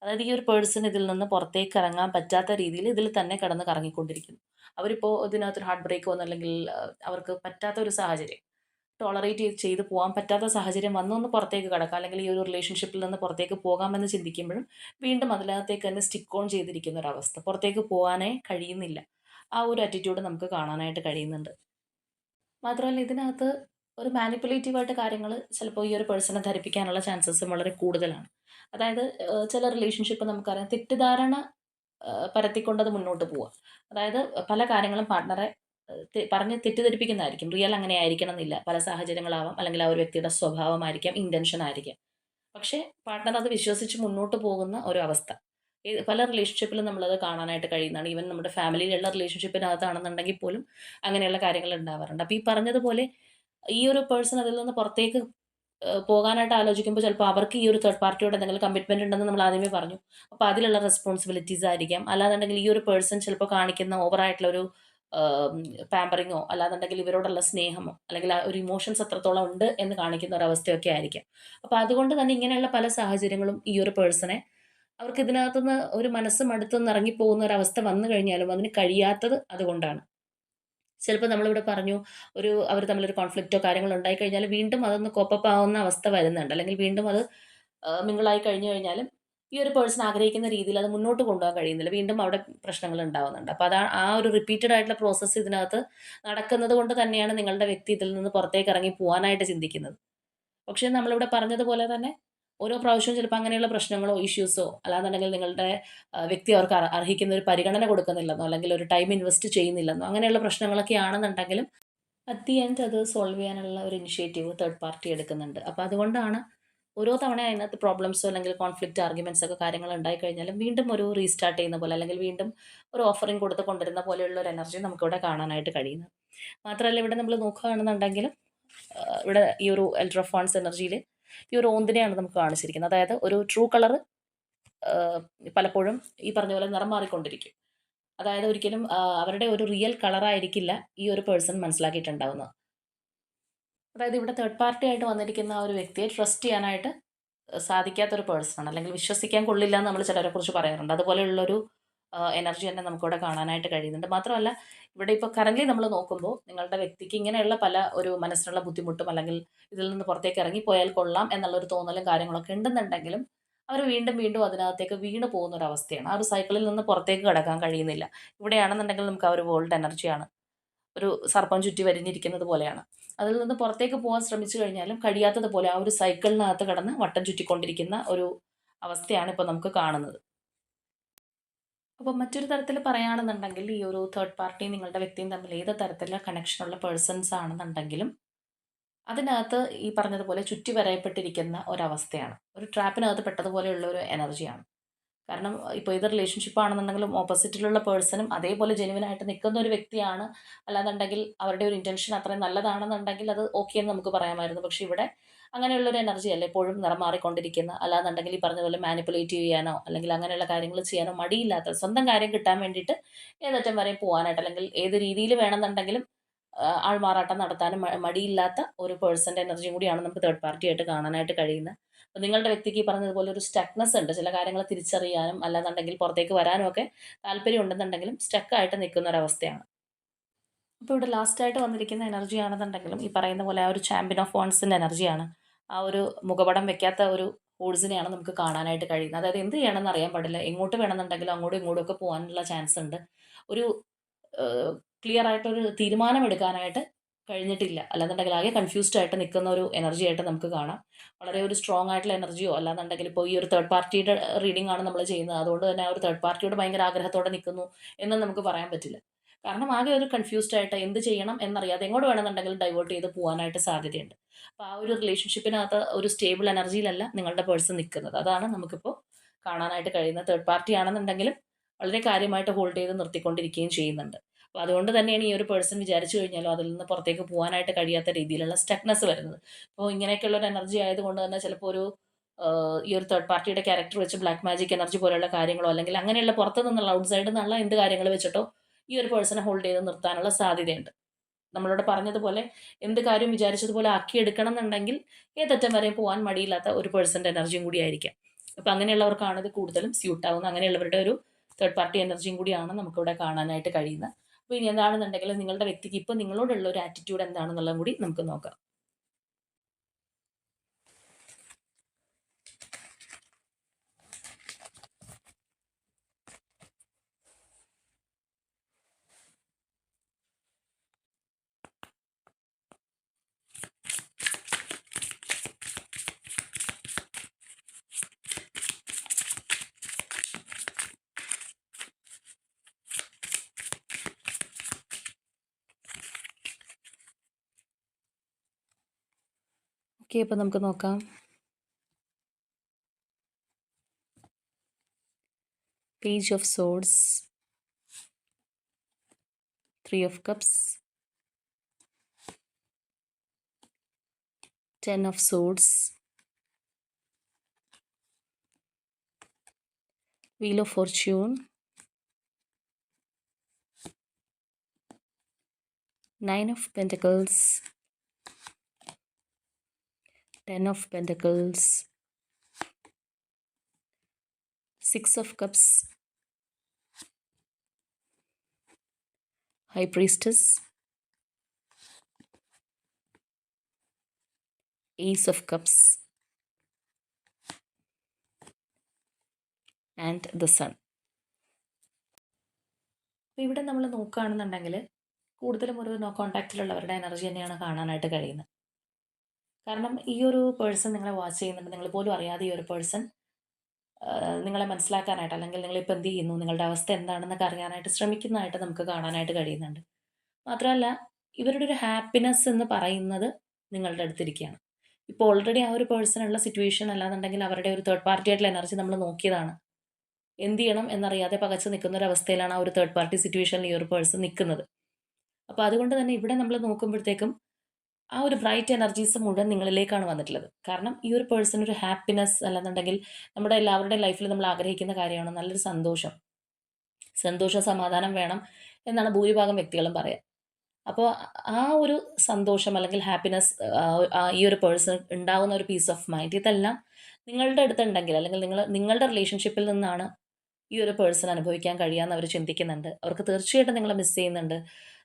അതായത് ഈ ഒരു പേഴ്സൺ ഇതിൽ നിന്ന് പുറത്തേക്ക് ഇറങ്ങാൻ പറ്റാത്ത രീതിയിൽ ഇതിൽ തന്നെ കിടന്ന് കറങ്ങിക്കൊണ്ടിരിക്കുന്നു. അവരിപ്പോൾ ഇതിനകത്തൊരു ഹാർട്ട് ബ്രേക്ക് വന്നു അല്ലെങ്കിൽ അവർക്ക് പറ്റാത്ത ഒരു സാഹചര്യം ടോളറേറ്റ് ചെയ്ത് പോകാൻ പറ്റാത്ത സാഹചര്യം വന്നൊന്ന് പുറത്തേക്ക് കടക്കാം അല്ലെങ്കിൽ ഈ ഒരു റിലേഷൻഷിപ്പിൽ നിന്ന് പുറത്തേക്ക് പോകാമെന്ന് ചിന്തിക്കുമ്പോഴും വീണ്ടും അതിനകത്തേക്ക് തന്നെ സ്റ്റിക്ക് ഓൺ ചെയ്തിരിക്കുന്ന ഒരവസ്ഥ, പുറത്തേക്ക് പോകാനേ കഴിയുന്നില്ല. ആ ഒരു ആറ്റിറ്റ്യൂഡ് നമുക്ക് കാണാനായിട്ട് കഴിയുന്നുണ്ട്. മാത്രമല്ല ഇതിനകത്ത് ഒരു മാനിപ്പുലേറ്റീവായിട്ട് കാര്യങ്ങൾ ചിലപ്പോൾ ഈ ഒരു പേഴ്സണെ ധരിപ്പിക്കാനുള്ള ചാൻസസും വളരെ കൂടുതലാണ്. അതായത് ചില റിലേഷൻഷിപ്പ് നമുക്കറിയാം തെറ്റിദ്ധാരണ പരത്തിക്കൊണ്ടത് മുന്നോട്ട് പോവുക. അതായത് പല കാര്യങ്ങളും പാർട്ട്ണറെ പറഞ്ഞ് തെറ്റിദ്ധരിപ്പിക്കുന്നതായിരിക്കും. റിയൽ അങ്ങനെ ആയിരിക്കണം എന്നില്ല. പല സാഹചര്യങ്ങളാവാം, അല്ലെങ്കിൽ ആ ഒരു വ്യക്തിയുടെ സ്വഭാവമായിരിക്കാം, ഇന്റൻഷൻ ആയിരിക്കാം. പക്ഷേ പാർട്ട്ണർ അത് വിശ്വസിച്ച് മുന്നോട്ട് പോകുന്ന ഒരു അവസ്ഥ. പല റിലേഷൻഷിപ്പിലും നമ്മളത് കാണാനായിട്ട് കഴിയുന്നതാണ്. ഈവൻ നമ്മുടെ ഫാമിലിയിലുള്ള റിലേഷൻഷിപ്പിനകത്താണെന്നുണ്ടെങ്കിൽ പോലും അങ്ങനെയുള്ള കാര്യങ്ങൾ ഉണ്ടാവാറുണ്ട്. അപ്പോൾ ഈ പറഞ്ഞതുപോലെ ഈ ഒരു പേഴ്സൺ അതിൽ നിന്ന് പുറത്തേക്ക് പോകാനായിട്ട് ആലോചിക്കുമ്പോൾ ചിലപ്പോൾ അവർക്ക് ഈ ഒരു തേർഡ് പാർട്ടിയോട് എന്തെങ്കിലും കമ്മിറ്റ്മെന്റ് ഉണ്ടെന്ന് നമ്മൾ ആദ്യമേ പറഞ്ഞു. അപ്പോൾ അതിലുള്ള റെസ്പോൺസിബിലിറ്റീസ് ആയിരിക്കാം. അല്ലാന്നുണ്ടെങ്കിൽ ഈ ഒരു പേഴ്സൺ ചിലപ്പോൾ കാണിക്കുന്ന ഓവറായിട്ടുള്ള ഒരു പാമ്പറിങ്ങോ അല്ലാന്നുണ്ടെങ്കിൽ ഇവരോടുള്ള സ്നേഹമോ അല്ലെങ്കിൽ ആ ഒരു ഇമോഷൻസ് എത്രത്തോളം ഉണ്ട് എന്ന് കാണിക്കുന്ന ഒരു അവസ്ഥയൊക്കെ ആയിരിക്കാം. അപ്പോൾ അതുകൊണ്ട് തന്നെ ഇങ്ങനെയുള്ള പല സാഹചര്യങ്ങളും ഈ ഒരു പേഴ്സണെ അവർക്ക് ഇതിനകത്തുനിന്ന് ഒരു മനസ്സ് മടുത്തൊന്ന് ഇറങ്ങിപ്പോകുന്ന ഒരു അവസ്ഥ വന്നു കഴിഞ്ഞാലും അതിന് കഴിയാത്തത് അതുകൊണ്ടാണ്. ചിലപ്പോൾ നമ്മളിവിടെ പറഞ്ഞു അവർ തമ്മിലൊരു കോൺഫ്ലിക്റ്റോ കാര്യങ്ങളോ ഉണ്ടായി കഴിഞ്ഞാൽ വീണ്ടും അതൊന്ന് കോപ്പപ്പ് ആവുന്ന അവസ്ഥ വരുന്നുണ്ട്. അല്ലെങ്കിൽ വീണ്ടും അത് മിങ്കിളായി കഴിഞ്ഞു കഴിഞ്ഞാലും ഈ ഒരു പേഴ്സൺ ആഗ്രഹിക്കുന്ന രീതിയിൽ അത് മുന്നോട്ട് കൊണ്ടുപോകാൻ കഴിയുന്നില്ല. വീണ്ടും അവിടെ പ്രശ്നങ്ങൾ ഉണ്ടാവുന്നുണ്ട്. അപ്പോൾ ആ ഒരു റിപ്പീറ്റഡ് ആയിട്ടുള്ള പ്രോസസ്സ് ഇതിനകത്ത് നടക്കുന്നത് കൊണ്ട് തന്നെയാണ് നിങ്ങളുടെ വ്യക്തി ഇതിൽ നിന്ന് പുറത്തേക്ക് ഇറങ്ങി പോകാനായിട്ട് ചിന്തിക്കുന്നത്. പക്ഷേ നമ്മളിവിടെ പറഞ്ഞതുപോലെ തന്നെ ഓരോ പ്രാവശ്യവും ചിലപ്പോൾ അങ്ങനെയുള്ള പ്രശ്നങ്ങളോ ഇഷ്യൂസോ അല്ലാന്നുണ്ടെങ്കിൽ നിങ്ങളുടെ വ്യക്തി അവർക്ക് അർഹിക്കുന്ന ഒരു പരിഗണന കൊടുക്കുന്നില്ലെന്നോ അല്ലെങ്കിൽ ഒരു ടൈം ഇൻവെസ്റ്റ് ചെയ്യുന്നില്ലെന്നോ അങ്ങനെയുള്ള പ്രശ്നങ്ങളൊക്കെ ആണെന്നുണ്ടെങ്കിലും അറ്റ് ദി എൻഡ് അത് സോൾവ് ചെയ്യാനുള്ള ഒരു ഇനിഷ്യേറ്റീവ് തേർഡ് പാർട്ടി എടുക്കുന്നുണ്ട്. അപ്പോൾ അതുകൊണ്ടാണ് ഓരോ തവണ അതിനകത്ത് പ്രോബ്ലംസോ അല്ലെങ്കിൽ കോൺഫ്ലിക്റ്റ് ആർഗ്യുമെന്റ്സ് ഒക്കെ കാര്യങ്ങൾ ഉണ്ടായി കഴിഞ്ഞാലും വീണ്ടും ഒരു റീസ്റ്റാർട്ട് ചെയ്യുന്ന പോലെ അല്ലെങ്കിൽ വീണ്ടും ഒരു ഓഫറിംഗ് കൊടുത്ത് കൊണ്ടുവരുന്ന പോലെയുള്ള ഒരു എനർജി നമുക്കിവിടെ കാണാനായിട്ട് കഴിയുന്നത്. മാത്രമല്ല ഇവിടെ നമ്മൾ നോക്കുകയാണെന്നുണ്ടെങ്കിൽ ഇവിടെ ഈ ഒരു എൽഡർ ഓഫ് വൺസ് എനർജിയിൽ ഈ ഒരു ഓന്തിനെയാണ് നമുക്ക് കാണിച്ചിരിക്കുന്നത്. അതായത് ഒരു ട്രൂ കളർ പലപ്പോഴും ഈ പറഞ്ഞ പോലെ നിറം മാറിക്കൊണ്ടിരിക്കും. അതായത് ഒരിക്കലും അവരുടെ ഒരു റിയൽ കളറായിരിക്കില്ല ഈ ഒരു പേഴ്സൺ മനസ്സിലാക്കിയിട്ടുണ്ടാവുന്നത്. അതായത് ഇവിടെ തേർഡ് പാർട്ടി ആയിട്ട് വന്നിരിക്കുന്ന ആ ഒരു വ്യക്തിയെ ട്രസ്റ്റ് ചെയ്യാനായിട്ട് സാധിക്കാത്തൊരു പേഴ്സണാണ്. അല്ലെങ്കിൽ വിശ്വസിക്കാൻ കൊള്ളില്ല എന്ന് നമ്മൾ ചിലരെ കുറിച്ച് പറയാറുണ്ട്. അതുപോലെയുള്ളൊരു എനർജി തന്നെ നമുക്കിവിടെ കാണാനായിട്ട് കഴിയുന്നുണ്ട്. മാത്രമല്ല ഇവിടെ ഇപ്പോൾ കറൻ്റ്ലി നമ്മൾ നോക്കുമ്പോൾ നിങ്ങളുടെ വ്യക്തിക്ക് ഇങ്ങനെയുള്ള പല ഒരു മനസ്സിനുള്ള ബുദ്ധിമുട്ടും അല്ലെങ്കിൽ ഇതിൽ നിന്ന് പുറത്തേക്ക് ഇറങ്ങിപ്പോയാൽ കൊള്ളാം എന്നുള്ളൊരു തോന്നലും കാര്യങ്ങളൊക്കെ ഉണ്ടെന്നുണ്ടെങ്കിലും അവർ വീണ്ടും വീണ്ടും അതിനകത്തേക്ക് വീണ് പോകുന്ന ഒരു അവസ്ഥയാണ്. ആ ഒരു സൈക്കിളിൽ നിന്ന് പുറത്തേക്ക് കടക്കാൻ കഴിയുന്നില്ല. ഇവിടെയാണെന്നുണ്ടെങ്കിൽ നമുക്ക് ആ ഒരു വേൾഡ് എനർജിയാണ്. ഒരു സർപ്പം ചുറ്റി വരിഞ്ഞിരിക്കുന്നത് പോലെയാണ്. അതിൽ നിന്ന് പുറത്തേക്ക് പോകാൻ ശ്രമിച്ചു കഴിഞ്ഞാലും കഴിയാത്തതുപോലെ ആ ഒരു സൈക്കിളിനകത്ത് കിടന്ന് വട്ടം ചുറ്റിക്കൊണ്ടിരിക്കുന്ന ഒരു അവസ്ഥയാണ് ഇപ്പോൾ നമുക്ക് കാണുന്നത്. അപ്പോൾ മറ്റൊരു തരത്തിൽ പറയുകയാണെന്നുണ്ടെങ്കിൽ ഈ ഒരു തേർഡ് പാർട്ടിയും നിങ്ങളുടെ വ്യക്തിയും തമ്മിൽ ഏത് തരത്തിലുള്ള കണക്ഷനുള്ള പേഴ്സൺസ് ആണെന്നുണ്ടെങ്കിലും അതിനകത്ത് ഈ പറഞ്ഞതുപോലെ ചുറ്റി വരയപ്പെട്ടിരിക്കുന്ന ഒരവസ്ഥയാണ്. ഒരു ട്രാപ്പിനകത്ത് പെട്ടതുപോലെയുള്ള ഒരു എനർജിയാണ്. കാരണം ഇപ്പോൾ ഇത് റിലേഷൻഷിപ്പ് ആണെന്നുണ്ടെങ്കിലും ഓപ്പോസിറ്റിലുള്ള പേഴ്സണും അതേപോലെ ജെനുവിൻ ആയിട്ട് നിൽക്കുന്ന ഒരു വ്യക്തിയാണ്. അല്ലാന്നുണ്ടെങ്കിൽ അവരുടെ ഒരു ഇൻറ്റൻഷൻ അത്രയും നല്ലതാണെന്നുണ്ടെങ്കിൽ അത് ഓക്കെ എന്ന് നമുക്ക് പറയാമായിരുന്നു. പക്ഷേ ഇവിടെ അങ്ങനെയുള്ളൊരു എനർജി അല്ല. എപ്പോഴും നിറം മാറിക്കൊണ്ടിരിക്കുന്ന അല്ലാന്നുണ്ടെങ്കിൽ ഈ പറഞ്ഞ പോലെ മാനിപ്പുലേറ്റ് ചെയ്യാനോ അല്ലെങ്കിൽ അങ്ങനെയുള്ള കാര്യങ്ങൾ ചെയ്യാനോ മടിയില്ലാത്ത സ്വന്തം കാര്യം കിട്ടാൻ വേണ്ടിയിട്ട് ഏതറ്റം വരെയും പോകാനായിട്ട് അല്ലെങ്കിൽ ഏത് രീതിയിൽ വേണമെന്നുണ്ടെങ്കിലും ആൾമാറാട്ടം നടത്താനും മടിയില്ലാത്ത ഒരു പേഴ്സൻ്റെ എനർജിയും കൂടിയാണ് നമുക്ക് തേർഡ് പാർട്ടി ആയിട്ട് കാണാനായിട്ട് കഴിയുന്നത്. അപ്പോൾ നിങ്ങളുടെ വ്യക്തിക്ക് ഈ പറഞ്ഞതുപോലെ ഒരു സ്റ്റക്നെസ് ഉണ്ട്. ചില കാര്യങ്ങൾ തിരിച്ചറിയാനും അല്ലാന്നുണ്ടെങ്കിൽ പുറത്തേക്ക് വരാനും ഒക്കെ താല്പര്യം ഉണ്ടെന്നുണ്ടെങ്കിലും സ്റ്റക്കായിട്ട് നിൽക്കുന്ന ഒരവസ്ഥയാണ്. അപ്പോൾ ഇവിടെ ലാസ്റ്റായിട്ട് വന്നിരിക്കുന്ന എനർജി ആണെന്നുണ്ടെങ്കിലും ഈ പറയുന്ന പോലെ ആ ഒരു ചാമ്പ്യൻ ഓഫ് വൺസിൻ്റെ എനർജിയാണ്. ആ ഒരു മുഖപടം വെക്കാത്ത ഒരു ഹോഴ്സിനെയാണ് നമുക്ക് കാണാനായിട്ട് കഴിയുന്നത്. അതായത് എന്ത് ചെയ്യണമെന്ന് അറിയാൻ പാടില്ല. എങ്ങോട്ട് വേണമെന്നുണ്ടെങ്കിലും അങ്ങോട്ടും ഇങ്ങോട്ടും ഒക്കെ പോകാനുള്ള ചാൻസ് ഉണ്ട്. ഒരു ക്ലിയർ ആയിട്ടൊരു തീരുമാനം എടുക്കാനായിട്ട് കഴിഞ്ഞിട്ടില്ല. അല്ലാന്നുണ്ടെങ്കിൽ ആകെ കൺഫ്യൂസ്ഡ് ആയിട്ട് നിൽക്കുന്ന ഒരു എനർജി ആയിട്ട് നമുക്ക് കാണാം. വളരെ ഒരു സ്ട്രോങ് ആയിട്ടുള്ള എനർജിയോ അല്ലാന്നുണ്ടെങ്കിൽ ഇപ്പോൾ ഈ ഒരു തേർഡ് പാർട്ടിയുടെ റീഡിംഗ് ആണ് നമ്മൾ ചെയ്യുന്നത്. അതുകൊണ്ട് തന്നെ ആ ഒരു തേർഡ് പാർട്ടിയോട് ഭയങ്കര ആഗ്രഹത്തോടെ നിൽക്കുന്നു എന്നും നമുക്ക് പറയാൻ പറ്റില്ല. കാരണം ആകെ ഒരു കൺഫ്യൂസ്ഡ് ആയിട്ട് എന്ത് ചെയ്യണം എന്നറിയാതെ എങ്ങോട്ട് വേണമെന്നുണ്ടെങ്കിലും ഡൈവേർട്ട് ചെയ്ത് പോകാനായിട്ട് സാധ്യതയുണ്ട്. അപ്പോൾ ആ ഒരു റിലേഷൻഷിപ്പിനകത്ത് ഒരു സ്റ്റേബിൾ എനർജിയിലല്ല നിങ്ങളുടെ പേഴ്സൺ നിൽക്കുന്നത്. അതാണ് നമുക്കിപ്പോൾ കാണാനായിട്ട് കഴിയുന്നത്. തേർഡ് പാർട്ടി ആണെന്നുണ്ടെങ്കിലും വളരെ കാര്യമായിട്ട് ഹോൾഡ് ചെയ്ത് നിർത്തിക്കൊണ്ടിരിക്കുകയും ചെയ്യുന്നുണ്ട്. അപ്പോൾ അതുകൊണ്ട് തന്നെയാണ് ഈ ഒരു പേഴ്സൺ വിചാരിച്ചു കഴിഞ്ഞാലോ അതിൽ നിന്ന് പുറത്തേക്ക് പോകാനായിട്ട് കഴിയാത്ത രീതിയിലുള്ള സ്റ്റക്നെസ് വരുന്നത്. അപ്പോൾ ഇങ്ങനെയൊക്കെയുള്ള ഒരു എനർജി ആയതുകൊണ്ട് തന്നെ ചിലപ്പോൾ ഈ ഒരു തേർഡ് പാർട്ടിയുടെ ക്യാരക്ടർ വെച്ച് ബ്ലാക്ക് മാജിക് എനർജി പോലെയുള്ള കാര്യങ്ങളോ അല്ലെങ്കിൽ അങ്ങനെയുള്ള പുറത്തു നിന്നുള്ള ഔട്ട്സൈഡിൽ നിന്നുള്ള എന്ത് കാര്യങ്ങൾ വെച്ചിട്ടോ ഈ ഒരു പേഴ്സണെ ഹോൾഡ് ചെയ്ത് നിർത്താനുള്ള സാധ്യതയുണ്ട്. നമ്മളോട് പറഞ്ഞതുപോലെ എന്ത് കാര്യം വിചാരിച്ചതുപോലെ ആക്കിയെടുക്കണം എന്നുണ്ടെങ്കിൽ ഏതറ്റം വരെ പോകാൻ മടിയില്ലാത്ത ഒരു പേഴ്സൻ്റെ എനർജിയും കൂടി ആയിരിക്കാം. അപ്പോൾ അങ്ങനെയുള്ളവർക്കാണ് ഇത് കൂടുതലും സ്യൂട്ട് ആവുന്നത്. അങ്ങനെയുള്ളവരുടെ ഒരു തേർഡ് പാർട്ടി എനർജിയും കൂടിയാണ് നമുക്കിവിടെ കാണാനായിട്ട് കഴിയുന്നത്. അപ്പോൾ ഇനി എന്താണെന്നുണ്ടെങ്കിൽ നിങ്ങളുടെ വ്യക്തിക്ക് ഇപ്പോൾ നിങ്ങളോടുള്ള ഒരു ആറ്റിറ്റ്യൂഡ് എന്താണെന്നുള്ളതും കൂടി നമുക്ക് നോക്കാം. ഓക്കെ, അപ്പോൾ നമുക്ക് നോക്കാം. Page of swords, 3 of cups, 10 of Swords, Wheel of Fortune, 9 of Pentacles, 10 of Pentacles, 6 of Cups, High Priestess, Ace of Cups, and the Sun. അപ്പോൾ ഇവിടെ നമ്മൾ നോക്കുകയാണെന്നുണ്ടെങ്കിൽ കൂടുതലും ഒരു നോ കോൺടാക്റ്റിലുള്ളവരുടെ എനർജി തന്നെയാണ് കാണാനായിട്ട് കഴിയുന്നത്. കാരണം ഈ ഒരു പേഴ്സൺ നിങ്ങളെ വാച്ച് ചെയ്യുന്നുണ്ട്, നിങ്ങൾ പോലും അറിയാതെ ഈ ഒരു പേഴ്സൺ നിങ്ങളെ മനസ്സിലാക്കാനായിട്ട്, അല്ലെങ്കിൽ നിങ്ങളിപ്പോൾ എന്ത് ചെയ്യുന്നു, നിങ്ങളുടെ അവസ്ഥ എന്താണെന്നൊക്കെ അറിയാനായിട്ട് ശ്രമിക്കുന്നതായിട്ട് നമുക്ക് കാണാനായിട്ട് കഴിയുന്നുണ്ട്. മാത്രമല്ല, ഇവരുടെ ഒരു ഹാപ്പിനെസ് എന്ന് പറയുന്നത് നിങ്ങളുടെ അടുത്തിരിക്കുകയാണ്. ഇപ്പോൾ ഓൾറെഡി ആ ഒരു പേഴ്സണുള്ള സിറ്റുവേഷൻ അല്ലാന്നുണ്ടെങ്കിൽ അവരുടെ ഒരു തേർഡ് പാർട്ടി ആയിട്ടുള്ള എനർജി നമ്മൾ നോക്കിയതാണ്. എന്ത് ചെയ്യണം എന്നറിയാതെ പകച്ച് നിൽക്കുന്ന ഒരു അവസ്ഥയിലാണ് ആ ഒരു തേർഡ് പാർട്ടി സിറ്റുവേഷനിൽ ഈ ഒരു പേഴ്സൺ നിൽക്കുന്നത്. അപ്പോൾ അതുകൊണ്ട് തന്നെ ഇവിടെ നമ്മൾ നോക്കുമ്പോഴത്തേക്കും ആ ഒരു ബ്രൈറ്റ് എനർജീസ് മുഴുവൻ നിങ്ങളിലേക്കാണ് വന്നിട്ടുള്ളത്. കാരണം ഈ ഒരു പേഴ്സൺ ഒരു ഹാപ്പിനെസ് അല്ലെന്നുണ്ടെങ്കിൽ നമ്മുടെ എല്ലാവരുടെയും ലൈഫിൽ നമ്മൾ ആഗ്രഹിക്കുന്ന കാര്യമാണ് നല്ലൊരു സന്തോഷം സമാധാനം വേണം എന്നാണ് ഭൂരിഭാഗം വ്യക്തികളും പറയുക. അപ്പോൾ ആ ഒരു സന്തോഷം അല്ലെങ്കിൽ ഹാപ്പിനെസ് ഈ ഒരു പേഴ്സൺ ഉണ്ടാകുന്ന ഒരു പീസ് ഓഫ് മൈൻഡ്, ഇതെല്ലാം നിങ്ങളുടെ അടുത്തുണ്ടെങ്കിൽ അല്ലെങ്കിൽ നിങ്ങളുടെ റിലേഷൻഷിപ്പിൽ നിന്നാണ് ഈ ഒരു പേഴ്സൺ അനുഭവിക്കാൻ കഴിയാമെന്ന് അവർ ചിന്തിക്കുന്നുണ്ട്. അവർക്ക് തീർച്ചയായിട്ടും നിങ്ങളെ മിസ് ചെയ്യുന്നുണ്ട്.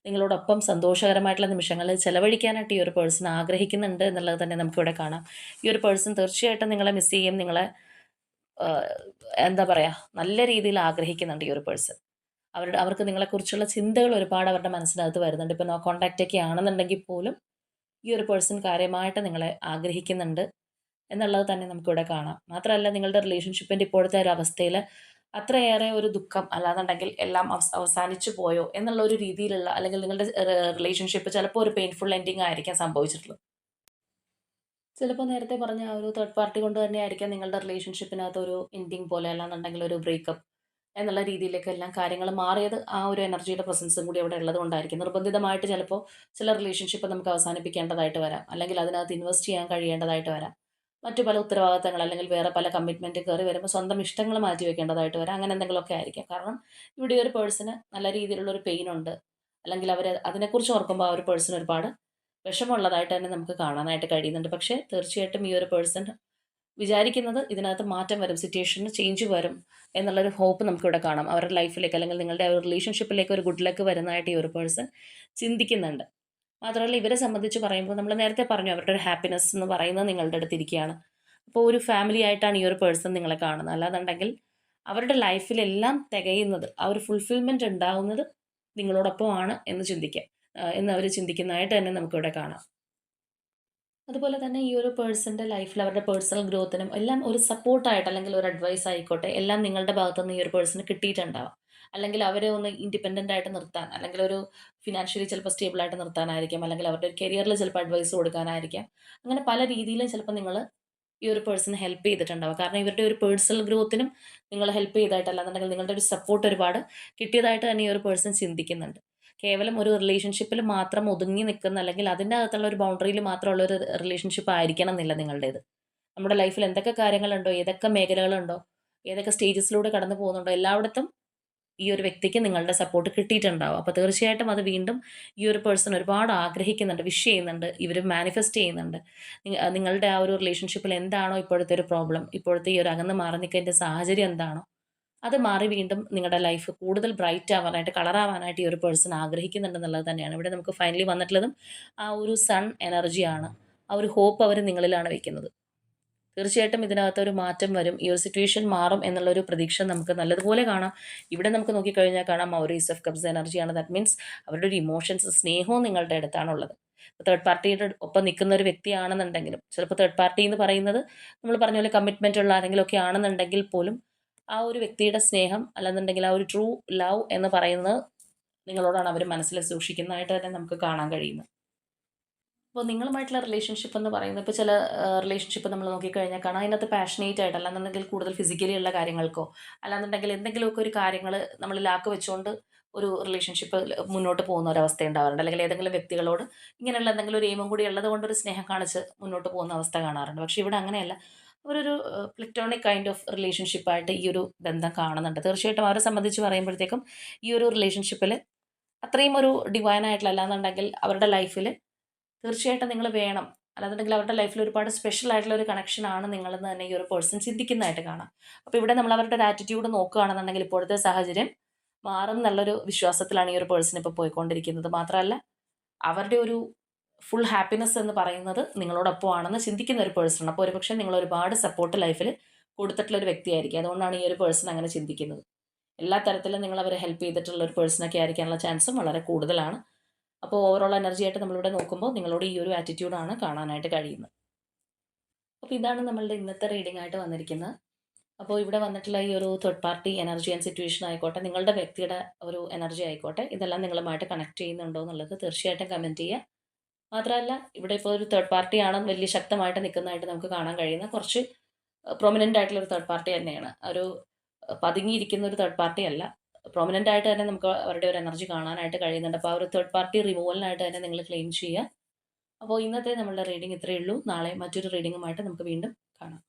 നിങ്ങളോടൊപ്പം സന്തോഷകരമായിട്ടുള്ള നിമിഷങ്ങളിൽ ചെലവഴിക്കാനായിട്ട് ഈ ഒരു പേഴ്സൺ ആഗ്രഹിക്കുന്നുണ്ട് എന്നുള്ളത് തന്നെ നമുക്കിവിടെ കാണാം. ഈ ഒരു പേഴ്സൺ തീർച്ചയായിട്ടും നിങ്ങളെ മിസ് ചെയ്യും, നിങ്ങളെ എന്താ പറയുക, നല്ല രീതിയിൽ ആഗ്രഹിക്കുന്നുണ്ട് ഈ ഒരു പേഴ്സൺ. അവർക്ക് നിങ്ങളെക്കുറിച്ചുള്ള ചിന്തകൾ ഒരുപാട് അവരുടെ മനസ്സിനകത്ത് വരുന്നുണ്ട്. ഇപ്പോൾ നോ കോൺടാക്റ്റ് ഒക്കെ ആണെന്നുണ്ടെങ്കിൽ പോലും ഈ ഒരു പേഴ്സൺ കാര്യമായിട്ട് നിങ്ങളെ ആഗ്രഹിക്കുന്നുണ്ട് എന്നുള്ളത് തന്നെ നമുക്കിവിടെ കാണാം. മാത്രമല്ല, നിങ്ങളുടെ റിലേഷൻഷിപ്പിൻ്റെ ഇപ്പോഴത്തെ ഒരു അവസ്ഥയിൽ അത്രയേറെ ഒരു ദുഃഖം അല്ലാന്നുണ്ടെങ്കിൽ എല്ലാം അവസാനിച്ചു പോയോ എന്നുള്ള ഒരു രീതിയിലുള്ള, അല്ലെങ്കിൽ നിങ്ങളുടെ റിലേഷൻഷിപ്പ് ചിലപ്പോൾ ഒരു പെയിൻഫുൾ എൻഡിങ് ആയിരിക്കാം സംഭവിച്ചിട്ടുള്ളത്. ചിലപ്പോൾ നേരത്തെ പറഞ്ഞ ആ ഒരു തേർഡ് പാർട്ടി കൊണ്ട് തന്നെ ആയിരിക്കാം നിങ്ങളുടെ റിലേഷൻഷിപ്പിനകത്ത് ഒരു എൻഡിങ് പോലെ, അല്ലാന്നുണ്ടെങ്കിൽ ഒരു ബ്രേക്കപ്പ് എന്നുള്ള രീതിയിലേക്ക് എല്ലാം കാര്യങ്ങൾ മാറിയത് ആ ഒരു എനർജിയുടെ പ്രസൻസും കൂടി അവിടെ ഉള്ളത് കൊണ്ടായിരിക്കും. നിർബന്ധിതമായിട്ട് ചിലപ്പോൾ ചില റിലേഷൻഷിപ്പ് നമുക്ക് അവസാനിപ്പിക്കേണ്ടതായിട്ട് വരാം, അല്ലെങ്കിൽ അതിനകത്ത് ഇൻവെസ്റ്റ് ചെയ്യാൻ കഴിയേണ്ടതായിട്ട് വരാം. മറ്റു പല ഉത്തരവാദിത്തങ്ങൾ അല്ലെങ്കിൽ വേറെ പല കമ്മിറ്റ്മെൻറ്റ് കയറി വരുമ്പോൾ സ്വന്തം ഇഷ്ടങ്ങൾ മാറ്റി വെക്കേണ്ടതായിട്ട് വരാം. അങ്ങനെ എന്തെങ്കിലുമൊക്കെ ആയിരിക്കാം. കാരണം ഇവിടെ ഒരു പേഴ്സണ് നല്ല രീതിയിലുള്ളൊരു പെയിൻ ഉണ്ട്, അല്ലെങ്കിൽ അവർ അതിനെക്കുറിച്ച് ഓർക്കുമ്പോൾ ആ ഒരു പേഴ്സൺ ഒരുപാട് വിഷമമുള്ളതായിട്ട് തന്നെ നമുക്ക് കാണാനായിട്ട് കഴിയുന്നുണ്ട്. പക്ഷേ തീർച്ചയായിട്ടും ഈ ഒരു പേഴ്സൺ വിചാരിക്കുന്നത് ഇതിനകത്ത് മാറ്റം വരും, സിറ്റുവേഷന് ചേഞ്ച് വരും എന്നുള്ളൊരു ഹോപ്പ് നമുക്കിവിടെ കാണാം. അവരുടെ ലൈഫിലേക്ക് അല്ലെങ്കിൽ നിങ്ങളുടെ ആ ഒരു റിലേഷൻഷിപ്പിലേക്ക് ഒരു ഗുഡ് ലക്ക് വരുന്നതായിട്ട് ഈ ഒരു പേഴ്സൺ ചിന്തിക്കുന്നുണ്ട്. മാത്രമല്ല, ഇവരെ സംബന്ധിച്ച് പറയുമ്പോൾ നമ്മൾ നേരത്തെ പറഞ്ഞു അവരുടെ ഒരു ഹാപ്പിനെസ് എന്ന് പറയുന്നത് നിങ്ങളുടെ അടുത്തിരിക്കുകയാണ്. അപ്പോൾ ഒരു ഫാമിലി ആയിട്ടാണ് ഈ ഒരു പേഴ്സൺ നിങ്ങളെ കാണുന്നത്. അല്ലാന്നുണ്ടെങ്കിൽ അവരുടെ ലൈഫിലെല്ലാം തികയുന്നത്, ആ ഒരു ഫുൾഫിൽമെൻറ്റ് ഉണ്ടാവുന്നത് നിങ്ങളോടൊപ്പമാണ് എന്ന് അവർ ചിന്തിക്കുന്നതായിട്ട് തന്നെ നമുക്കിവിടെ കാണാം. അതുപോലെ തന്നെ ഈ ഒരു പേഴ്സൻ്റെ ലൈഫിൽ അവരുടെ പേഴ്സണൽ ഗ്രോത്തിനും എല്ലാം ഒരു സപ്പോർട്ടായിട്ട്, അല്ലെങ്കിൽ ഒരു അഡ്വൈസ് ആയിക്കോട്ടെ, എല്ലാം നിങ്ങളുടെ ഭാഗത്തുനിന്ന് ഈ ഒരു പേഴ്സണ് കിട്ടിയിട്ടുണ്ടാവാം. അല്ലെങ്കിൽ അവരെ ഒന്ന് ഇൻഡിപെൻഡൻ്റ് ആയിട്ട് നിർത്താൻ, അല്ലെങ്കിൽ ഒരു ഫിനാൻഷ്യലി ചിലപ്പോൾ സ്റ്റേബിളായിട്ട് നിർത്താനായിരിക്കാം, അല്ലെങ്കിൽ അവരുടെ ഒരു കരിയറിൽ ചിലപ്പോൾ അഡ്വൈസ് കൊടുക്കാനായിരിക്കാം. അങ്ങനെ പല രീതിയിലും ചിലപ്പോൾ നിങ്ങൾ ഈ ഒരു പേഴ്സൺ ഹെൽപ്പ് ചെയ്തിട്ടുണ്ടാവും. കാരണം ഇവരുടെ ഒരു പേഴ്സണൽ ഗ്രോത്തിനും നിങ്ങൾ ഹെൽപ്പ് ചെയ്തായിട്ടല്ല എന്നുണ്ടെങ്കിൽ നിങ്ങളുടെ ഒരു സപ്പോർട്ട് ഒരുപാട് കിട്ടിയതായിട്ട് തന്നെ ഈ ഒരു പേഴ്സൺ ചിന്തിക്കുന്നുണ്ട്. കേവലം ഒരു റിലേഷൻഷിപ്പിൽ മാത്രം ഒതുങ്ങി നിൽക്കുന്ന, അല്ലെങ്കിൽ അതിൻ്റെ അകത്തുള്ള ഒരു ബൗണ്ടറിയിൽ മാത്രമുള്ള ഒരു റിലേഷൻഷിപ്പ് ആയിരിക്കണം എന്നില്ല നിങ്ങളുടേത്. നമ്മുടെ ലൈഫിൽ എന്തൊക്കെ കാര്യങ്ങളുണ്ടോ, ഏതൊക്കെ മേഖലകളുണ്ടോ, ഏതൊക്കെ സ്റ്റേജസിലൂടെ കടന്നു പോകുന്നുണ്ടോ, എല്ലായിടത്തും ഈ ഒരു വ്യക്തിക്ക് നിങ്ങളുടെ സപ്പോർട്ട് കിട്ടിയിട്ടുണ്ടാവും. അപ്പോൾ തീർച്ചയായിട്ടും അത് വീണ്ടും ഈ ഒരു പേഴ്സൺ ഒരുപാട് ആഗ്രഹിക്കുന്നുണ്ട്, വിഷ് ചെയ്യുന്നുണ്ട്, ഇവർ മാനിഫെസ്റ്റ് ചെയ്യുന്നുണ്ട്. നിങ്ങളുടെ ആ ഒരു റിലേഷൻഷിപ്പിൽ എന്താണോ ഇപ്പോഴത്തെ ഒരു പ്രോബ്ലം, ഇപ്പോഴത്തെ ഈ ഒരു അകന്ന് മാറി നിൽക്കേണ്ട സാഹചര്യം എന്താണോ, അത് മാറി വീണ്ടും നിങ്ങളുടെ ലൈഫ് കൂടുതൽ ബ്രൈറ്റ് ആവാനായിട്ട്, കളറാവാനായിട്ട് ഈ ഒരു പേഴ്സൺ ആഗ്രഹിക്കുന്നുണ്ടെന്നുള്ളത് തന്നെയാണ് ഇവിടെ നമുക്ക് ഫൈനലി വന്നിട്ടുള്ളതും. ആ ഒരു സൺ എനർജിയാണ്, ആ ഒരു ഹോപ്പ് അവർ നിങ്ങളിലാണ് വയ്ക്കുന്നത്. തീർച്ചയായിട്ടും ഇതിനകത്ത് ഒരു മാറ്റം വരും, ഈ ഒരു സിറ്റുവേഷൻ മാറും എന്നുള്ളൊരു പ്രതീക്ഷ നമുക്ക് നല്ലതുപോലെ കാണാം. ഇവിടെ നമുക്ക് നോക്കിക്കഴിഞ്ഞാൽ കാണാം മൗറീസ് ഓഫ് കപ്സ് എനർജിയാണ്. ദാറ്റ് മീൻസ് അവരുടെ ഒരു ഇമോഷൻസ്, സ്നേഹവും നിങ്ങളുടെ അടുത്താണുള്ളത്. തേർഡ് പാർട്ടിയുടെ ഒപ്പം നിൽക്കുന്ന ഒരു വ്യക്തിയാണെന്നുണ്ടെങ്കിലും, ചിലപ്പോൾ തേർഡ് പാർട്ടി എന്ന് പറയുന്നത് നമ്മൾ പറഞ്ഞ പോലെ കമ്മിറ്റ്മെൻ്റ് ഉള്ള ആരെങ്കിലും ഒക്കെ ആണെന്നുണ്ടെങ്കിൽ പോലും ആ ഒരു വ്യക്തിയുടെ സ്നേഹം അല്ലെന്നുണ്ടെങ്കിൽ ആ ഒരു ട്രൂ ലവ് എന്ന് പറയുന്നത് നിങ്ങളോടാണ് അവർ മനസ്സിൽ സൂക്ഷിക്കുന്നതായിട്ട് തന്നെ നമുക്ക് കാണാൻ കഴിയുന്നത്. അപ്പോൾ നിങ്ങളുമായിട്ടുള്ള റിലേഷൻഷിപ്പ് എന്ന് പറയുന്നത്, ഇപ്പോൾ ചില റിലേഷൻഷിപ്പ് നമ്മൾ നോക്കിക്കഴിഞ്ഞാൽ കാണാം അതിനകത്ത് പാഷനേറ്റ് ആയിട്ട്, അല്ലാന്നുണ്ടെങ്കിൽ കൂടുതൽ ഫിസിക്കലി ഉള്ള കാര്യങ്ങൾക്കോ, അല്ലാന്നുണ്ടെങ്കിൽ എന്തെങ്കിലുമൊക്കെ ഒരു കാര്യങ്ങൾ നമ്മൾ ലാക്ക് വെച്ചുകൊണ്ട് ഒരു റിലേഷൻഷിപ്പ് മുന്നോട്ട് പോകുന്ന ഒരവസ്ഥ ഉണ്ടാവാറുണ്ട്. അല്ലെങ്കിൽ ഏതെങ്കിലും വ്യക്തികളോട് ഇങ്ങനെയുള്ള എന്തെങ്കിലും ഒരു എയിമും കൂടി ഉള്ളത് കൊണ്ട് ഒരു സ്നേഹം കാണിച്ച് മുന്നോട്ട് പോകുന്ന അവസ്ഥ കാണാറുണ്ട്. പക്ഷെ ഇവിടെ അങ്ങനെയല്ല. അവരൊരു പ്ലറ്റോണിക് കൈൻഡ് ഓഫ് റിലേഷൻഷിപ്പായിട്ട് ഈ ഒരു ബന്ധം കാണുന്നുണ്ട്. തീർച്ചയായിട്ടും അവരെ സംബന്ധിച്ച് പറയുമ്പോഴത്തേക്കും ഈ ഒരു റിലേഷൻഷിപ്പിൽ അത്രയും ഒരു ഡിവൈൻ ആയിട്ടുള്ള അല്ലാന്നുണ്ടെങ്കിൽ അവരുടെ ലൈഫിൽ തീർച്ചയായിട്ടും നിങ്ങൾ വേണം. അല്ലാന്നുണ്ടെങ്കിൽ അവരുടെ ലൈഫിൽ ഒരുപാട് സ്പെഷ്യൽ ആയിട്ടുള്ള ഒരു കണക്ഷൻ ആണ് നിങ്ങളെന്ന് തന്നെ ഈ ഒരു പേഴ്സൺ ചിന്തിക്കുന്നതായിട്ട് കാണാം. അപ്പോൾ ഇവിടെ നമ്മൾ അവരുടെ ഒരു ആറ്റിറ്റ്യൂഡ് നോക്കുകയാണെന്നുണ്ടെങ്കിൽ ഇപ്പോഴത്തെ സാഹചര്യം മാറും എന്നുള്ളൊരു വിശ്വാസത്തിലാണ് ഈ ഒരു പേഴ്സൺ ഇപ്പോൾ പോയിക്കൊണ്ടിരിക്കുന്നത്. മാത്രമല്ല അവരുടെ ഒരു ഫുൾ ഹാപ്പിനെസ് എന്ന് പറയുന്നത് നിങ്ങളോടൊപ്പമാണെന്ന് ചിന്തിക്കുന്ന ഒരു പേഴ്സണാണ്. അപ്പോൾ ഒരുപക്ഷെ നിങ്ങൾ ഒരുപാട് സപ്പോർട്ട് ലൈഫിൽ കൊടുത്തിട്ടുള്ള ഒരു വ്യക്തിയായിരിക്കും. അതുകൊണ്ടാണ് ഈ ഒരു പേഴ്സൺ അങ്ങനെ ചിന്തിക്കുന്നത്. എല്ലാ തരത്തിലും നിങ്ങൾ അവരെ ഹെൽപ്പ് ചെയ്തിട്ടുള്ള ഒരു പേഴ്സണൊക്കെ ആയിരിക്കാനുള്ള ചാൻസും വളരെ കൂടുതലാണ്. അപ്പോൾ ഓവറോൾ എനർജി ആയിട്ട് നമ്മളിവിടെ നോക്കുമ്പോൾ നിങ്ങളോട് ഈ ഒരു ആറ്റിറ്റ്യൂഡാണ് കാണാനായിട്ട് കഴിയുന്നത്. അപ്പോൾ ഇതാണ് നമ്മളുടെ ഇന്നത്തെ റീഡിംഗ് ആയിട്ട് വന്നിരിക്കുന്നത്. അപ്പോൾ ഇവിടെ വന്നിട്ടുള്ള ഈ ഒരു third party energy and situation ആയിക്കോട്ടെ, നിങ്ങളുടെ വ്യക്തിയുടെ ഒരു എനർജി ആയിക്കോട്ടെ, ഇതെല്ലാം നിങ്ങളുമായിട്ട് കണക്ട് ചെയ്യുന്നുണ്ടോ എന്നുള്ളത് തീർച്ചയായിട്ടും കമൻറ്റ് ചെയ്യുക. മാത്രമല്ല ഇവിടെ ഇപ്പോൾ ഒരു തേർഡ് പാർട്ടി ആണ് വലിയ ശക്തമായിട്ട് നിൽക്കുന്നതായിട്ട് നമുക്ക് കാണാൻ കഴിയുന്ന കുറച്ച് പ്രൊമിനൻ്റ് ആയിട്ടുള്ള ഒരു തേർഡ് പാർട്ടി തന്നെയാണ്. ഒരു പതുങ്ങിയിരിക്കുന്ന ഒരു തേർഡ് പാർട്ടി അല്ല. പ്രൊമിനൻ്റ് ആയിട്ട് തന്നെ നമുക്ക് അവരുടെ ഒരു എനർജി കാണാനായിട്ട് കഴിയുന്നുണ്ട്. അപ്പോൾ ആ ഒരു തേർഡ് പാർട്ടി റിമൂവലിനായിട്ട് തന്നെ നിങ്ങൾ ക്ലെയിം ചെയ്യുക. അപ്പോൾ ഇന്നത്തെ നമ്മളുടെ റീഡിംഗ് ഇത്രയേ ഉള്ളൂ. നാളെ മറ്റൊരു റീഡിങ്ങുമായിട്ട് നമുക്ക് വീണ്ടും കാണാം.